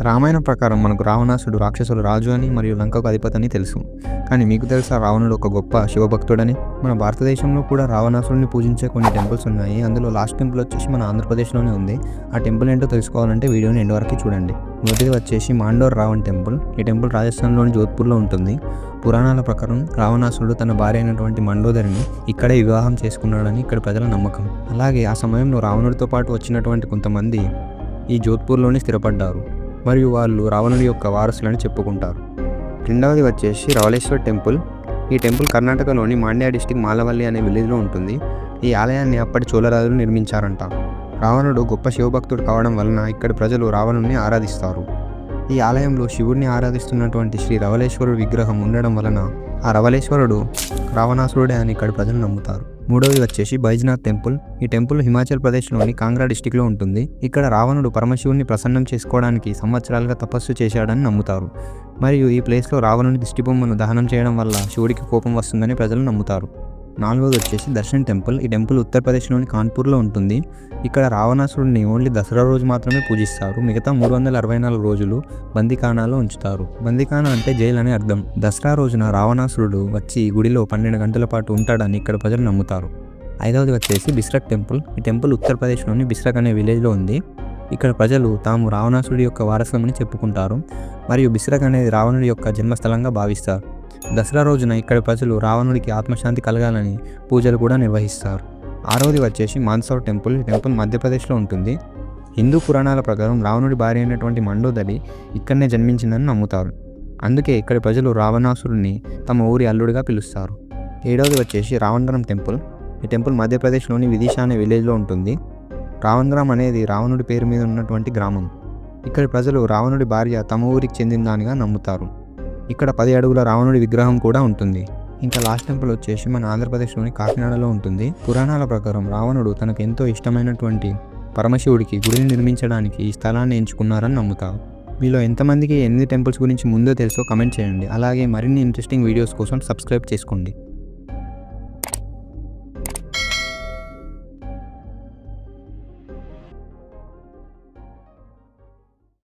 రామాయణం ప్రకారం మనకు రావణాసుడు రాక్షసుల రాజు అని మరియు లంకకు అధిపతి అని తెలుసు. కానీ మీకు తెలుసా రావణుడు ఒక గొప్ప శివభక్తుడని? మన భారతదేశంలో కూడా రావణాసుడిని పూజించే కొన్ని టెంపుల్స్ ఉన్నాయి. అందులో లాస్ట్ టెంపుల్ వచ్చేసి మన ఆంధ్రప్రదేశ్లోనే ఉంది. ఆ టెంపుల్ ఏంటో తెలుసుకోవాలంటే వీడియోని ఎండ్ వరకు చూడండి. మొదటిది వచ్చేసి మాండోర్ రావణ్ టెంపుల్. ఈ టెంపుల్ రాజస్థాన్లోని జోధ్పూర్లో ఉంటుంది. పురాణాల ప్రకారం రావణాసుడు తన భార్య అయినటువంటి మండోదరిని ఇక్కడే వివాహం చేసుకున్నాడని ఇక్కడ ప్రజల నమ్మకం. అలాగే ఆ సమయంలో రావణుడితో పాటు వచ్చినటువంటి కొంతమంది ఈ జోధ్పూర్లోనే స్థిరపడ్డారు మరియు వాళ్ళు రావణుడి యొక్క వారసులని చెప్పుకుంటారు. రెండవది వచ్చేసి రవళేశ్వర్ టెంపుల్. ఈ టెంపుల్ కర్ణాటకలోని మాండ్యా డిస్టిక్ మాలవల్లి అనే విలేజ్లో ఉంటుంది. ఈ ఆలయాన్ని అప్పటి చోళరాజులు నిర్మించారంట. రావణుడు గొప్ప శివభక్తుడు కావడం వలన ఇక్కడి ప్రజలు రావణుడిని ఆరాధిస్తారు. ఈ ఆలయంలో శివుడిని ఆరాధిస్తున్నటువంటి శ్రీ రవళేశ్వరుడు విగ్రహం ఉండడం వలన ఆ రవళేశ్వరుడు రావణాసురుడే అని ఇక్కడ ప్రజలు నమ్ముతారు. మూడవది వచ్చేసి బైజ్నాథ్ టెంపుల్. ఈ టెంపుల్ హిమాచల్ ప్రదేశ్లోని కాంగ్రా డిస్టిక్లో ఉంటుంది. ఇక్కడ రావణుడు పరమశివుని ప్రసన్నం చేసుకోవడానికి సంవత్సరాలుగా తపస్సు చేశాడని నమ్ముతారు. మరియు ఈ ప్లేస్లో రావణుని దిష్టిబొమ్మను దహనం చేయడం వల్ల శివుడికి కోపం వస్తుందని ప్రజలు నమ్ముతారు. నాలుగవది వచ్చేసి దర్శన్ టెంపుల్. ఈ టెంపుల్ ఉత్తరప్రదేశ్లోని కాన్పూర్లో ఉంటుంది. ఇక్కడ రావణాసురుడిని ఓన్లీ దసరా రోజు మాత్రమే పూజిస్తారు. మిగతా 364 రోజులు బందీఖానాలో ఉంచుతారు. బందీఖానా అంటే జైలు అని అర్థం. దసరా రోజున రావణాసురుడు వచ్చి గుడిలో 12 గంటల పాటు ఉంటాడని ఇక్కడ ప్రజలు నమ్ముతారు. ఐదవది వచ్చేసి బిస్రక్ టెంపుల్. ఈ టెంపుల్ ఉత్తరప్రదేశ్లోని బిస్రక్ అనే విలేజ్లో ఉంది. ఇక్కడ ప్రజలు తాము రావణాసురుడి యొక్క వారసులమని చెప్పుకుంటారు మరియు బిస్రక్ అనేది రావణుడి యొక్క జన్మస్థలంగా భావిస్తారు. దసరా రోజున ఇక్కడ ప్రజలు రావణుడికి ఆత్మశాంతి కలగాలని పూజలు కూడా నిర్వహిస్తారు. ఆరవది వచ్చేసి మాన్సౌర్ టెంపుల్. ఈ టెంపుల్ మధ్యప్రదేశ్లో ఉంటుంది. హిందూ పురాణాల ప్రకారం రావణుడి భార్య అయినటువంటి మండోదరి ఇక్కడనే జన్మించిందని నమ్ముతారు. అందుకే ఇక్కడి ప్రజలు రావణాసురుడిని తమ ఊరి అల్లుడిగా పిలుస్తారు. ఏడవది వచ్చేసి రావణగ్రామ్ టెంపుల్. ఈ టెంపుల్ మధ్యప్రదేశ్లోని విదిశా అనే విలేజ్లో ఉంటుంది. రావణగ్రామ్ అనేది రావణుడి పేరు మీద ఉన్నటువంటి గ్రామం. ఇక్కడి ప్రజలు రావణుడి భార్య తమ ఊరికి చెందినదానిగా నమ్ముతారు. ఇక్కడ 10 అడుగుల రావణుడి విగ్రహం కూడా ఉంటుంది. ఇంకా లాస్ట్ టెంపుల్ వచ్చేసి మన ఆంధ్రప్రదేశ్లోని కాకినాడలో ఉంటుంది. పురాణాల ప్రకారం రావణుడు తనకు ఎంతో ఇష్టమైనటువంటి పరమశివుడికి గుడిని నిర్మించడానికి ఈ స్థలాన్ని ఎంచుకున్నారని నమ్ముతారు. మీలో ఎంతమందికి ఎన్ని టెంపుల్స్ గురించి ముందో తెలుసో కమెంట్ చేయండి. అలాగే మరిన్ని ఇంట్రెస్టింగ్ వీడియోస్ కోసం సబ్స్క్రైబ్ చేసుకోండి.